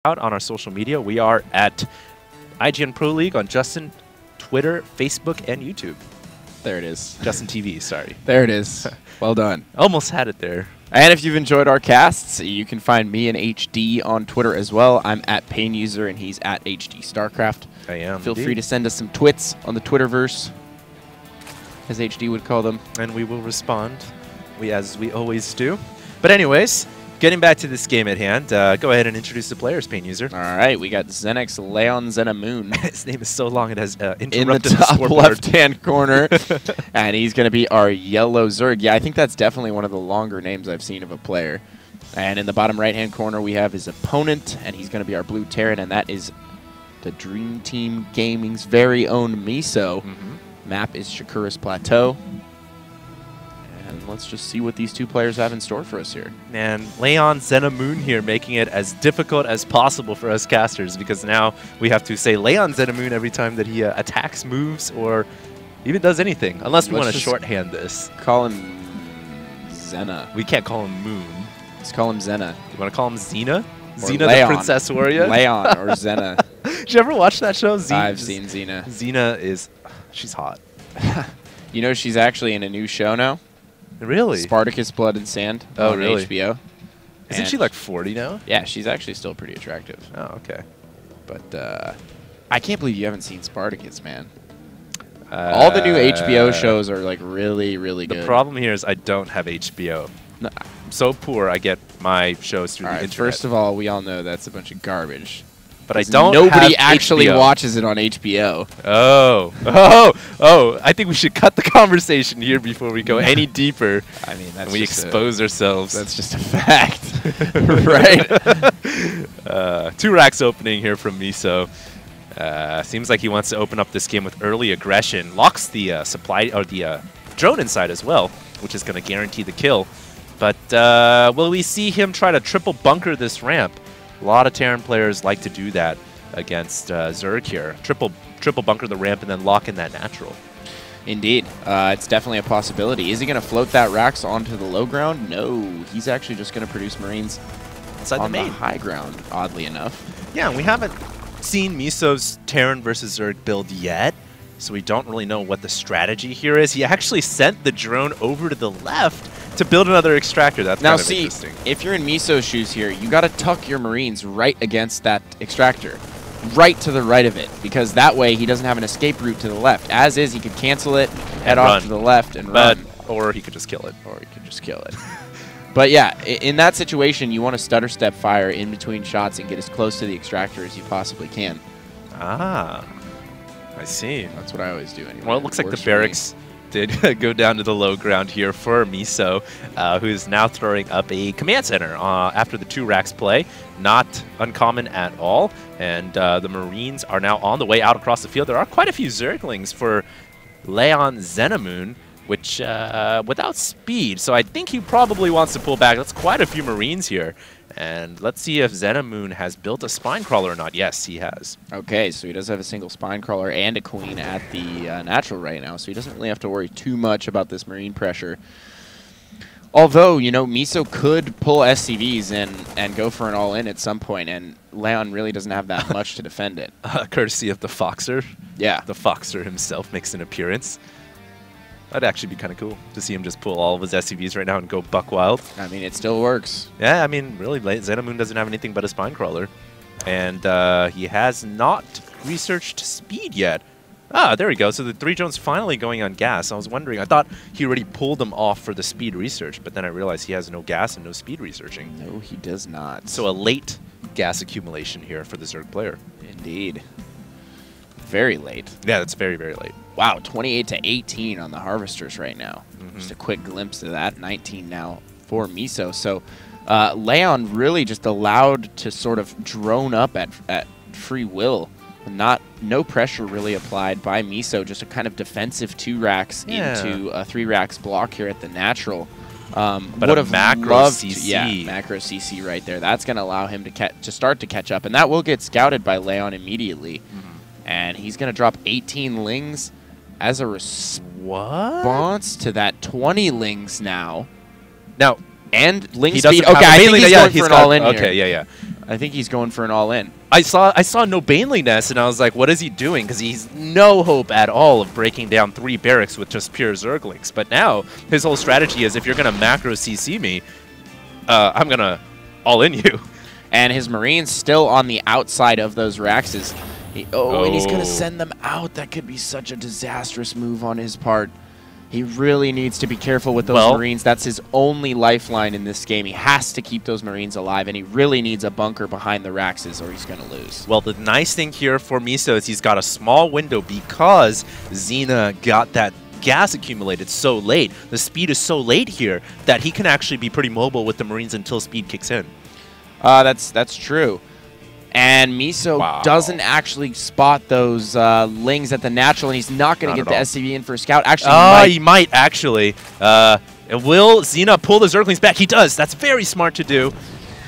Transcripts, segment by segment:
out on our social media. We are at IGNProLeague on Justin, Twitter, Facebook, and YouTube. There it is. Justin TV, sorry. There it is. Well done. Almost had it there. And if you've enjoyed our casts, you can find me and HD on Twitter as well. I'm at PainUser, and he's at HD StarCraft. I am. Feel free to send us some twits on the Twitterverse, as HD would call them. And we will respond, as we always do. But anyways, getting back to this game at hand, go ahead and introduce the players, PainUser. All right, we got ZeNEX.Laon Zenamoon. His name is so long it has interrupted in the top left-hand corner. And he's going to be our yellow Zerg. Yeah, I think that's definitely one of the longer names I've seen of a player. And in the bottom right-hand corner, we have his opponent, and he's going to be our blue Terran, and that is the Dream Team Gaming's very own Miso. Map is Shakura's Plateau. And let's just see what these two players have in store for us here. And Laon Zenamoon here making it as difficult as possible for us casters, because now we have to say Laon Zenamoon every time that he attacks, moves, or even does anything. Unless we want to shorthand this. Call him Zena. We can't call him Moon. Let's call him Zena. You want to call him Xena? Xena Laon. the Princess Warrior? Laon or Zena. Did you ever watch that show? I've seen Xena. Xena is... she's hot. You know she's actually in a new show now? Really? Spartacus Blood and Sand on really? HBO. Isn't she like 40 now? Yeah, she's actually still pretty attractive. Oh, okay. But I can't believe you haven't seen Spartacus, man. All the new HBO shows are like really, really good. The problem here is I don't have HBO. No. I'm so poor I get my shows through the internet. First of all, we all know that's a bunch of garbage. But I don't Nobody have actually HBO. watches it on HBO. I think we should cut the conversation here before we go any deeper. I mean, that's and we expose ourselves. That's just a fact, right? 2 racks opening here from Miso. Seems like he wants to open up this game with early aggression. Locks the supply or the drone inside as well, which is going to guarantee the kill. But will we see him try to triple bunker this ramp? A lot of Terran players like to do that against Zerg here. Triple bunker the ramp and then lock in that natural. Indeed. It's definitely a possibility. Is he going to float that Rax onto the low ground? No. He's actually just going to produce Marines inside on the main. The high ground, oddly enough. Yeah, we haven't seen Miso's Terran versus Zerg build yet, so we don't really know what the strategy here is. He actually sent the drone over to the left to build another extractor. That's now, kind of interesting. If you're in Miso's shoes here, you got to tuck your Marines right against that extractor, right to the right of it, because that way he doesn't have an escape route to the left. As is, he could cancel it, head off to the left, and run. Or he could just kill it. But yeah, in that situation, you want to stutter step fire in between shots and get as close to the extractor as you possibly can. Ah, I see. That's what I always do anyway. Well, it looks like the barracks did go down to the low ground here for Miso, who's now throwing up a command center after the 2 racks play. Not uncommon at all. And the Marines are now on the way out across the field. There are quite a few Zerglings for Laon Zenamoon, which without speed. So I think he probably wants to pull back. That's quite a few Marines here. And let's see if Zenamoon has built a spine crawler or not. Yes, he has. Okay, so he does have a single spine crawler and a queen at the natural right now, so he doesn't really have to worry too much about this Marine pressure. Although, you know, Miso could pull SCVs and go for an all-in at some point, and Laon really doesn't have that much to defend it. Courtesy of the Foxer. Yeah. The Foxer himself makes an appearance. That'd actually be kind of cool to see him just pull all of his SCVs right now and go buck wild. I mean, it still works. Yeah, I mean, really, Zenamoon doesn't have anything but a spine crawler. And he has not researched speed yet. Ah, there we go. So the 3 drones finally going on gas. I was wondering, I thought he already pulled them off for the speed research, but then I realized he has no gas and no speed researching. No, he does not. So a late gas accumulation here for the Zerg player. Indeed. Very late. Yeah, that's very, very late. Wow, 28 to 18 on the Harvesters right now. Just a quick glimpse of that. 19 now for Miso. So Laon really just allowed to sort of drone up at free will. No pressure really applied by Miso. Just a kind of defensive 2 racks into a 3 racks block here at the natural. But would a have macro loved CC. Yeah, macro CC right there. That's going to allow him to start to catch up. And that will get scouted by Laon immediately. And he's going to drop 18 lings as a response to that 20 lings now. Now, and ling he speed. doesn't Okay, I think he's going for an all-in here. Okay, yeah. I think he's going for an all-in. I saw no Baneling Nest, and I was like, what is he doing? Because he's no hope at all of breaking down 3 barracks with just pure Zerglings. But now, his whole strategy is, if you're going to macro CC me, I'm going to all-in you. And his Marines still on the outside of those Raxes. And he's going to send them out. That could be such a disastrous move on his part. He really needs to be careful with those Marines. That's his only lifeline in this game. He has to keep those Marines alive, and he really needs a bunker behind the Raxes or he's going to lose. Well, the nice thing here for Miso is he's got a small window because Xena got that gas accumulated so late. The speed is so late here that he can actually be pretty mobile with the Marines until speed kicks in. That's true. And Miso doesn't actually spot those Lings at the natural, and he's not going to get the SCV in for a scout. Actually, he might actually. Will Xena pull the Zerglings back? He does. That's very smart to do.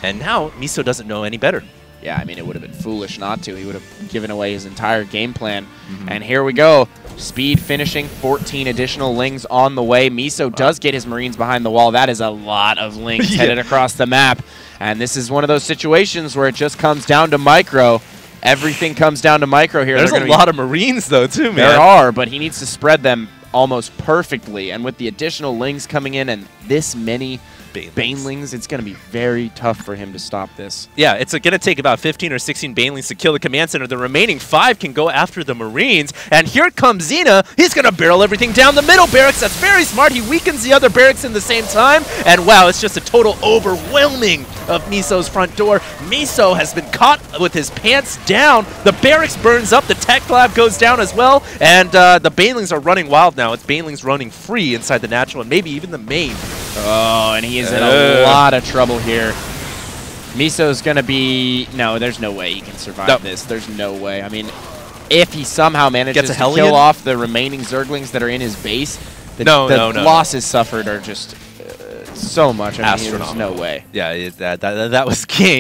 And now Miso doesn't know any better. Yeah, I mean, it would have been foolish not to. He would have given away his entire game plan. And here we go. Speed finishing, 14 additional Lings on the way. Miso does get his Marines behind the wall. That is a lot of Lings headed across the map. And this is one of those situations where it just comes down to micro. Everything comes down to micro here. There's a lot of Marines, though, too, man. There are, but he needs to spread them almost perfectly. And with the additional Lings coming in and this many Banelings, it's going to be very tough for him to stop this. Yeah, it's going to take about 15 or 16 Banelings to kill the command center. The remaining 5 can go after the Marines. And here comes Xena. He's going to barrel everything down the middle barracks. That's very smart. He weakens the other barracks in the same time. And wow, it's just a total overwhelming of Miso's front door. Miso has been caught with his pants down. The barracks burns up. The tech lab goes down as well. And the Banelings are running wild now. It's Banelings running free inside the natural and maybe even the main. Oh, and he is in a lot of trouble here. Miso's going to be... No, there's no way he can survive this. There's no way. I mean, if he somehow manages to kill off the remaining Zerglings that are in his base, the losses suffered are just so much. I mean, there's no way. Yeah, that was game.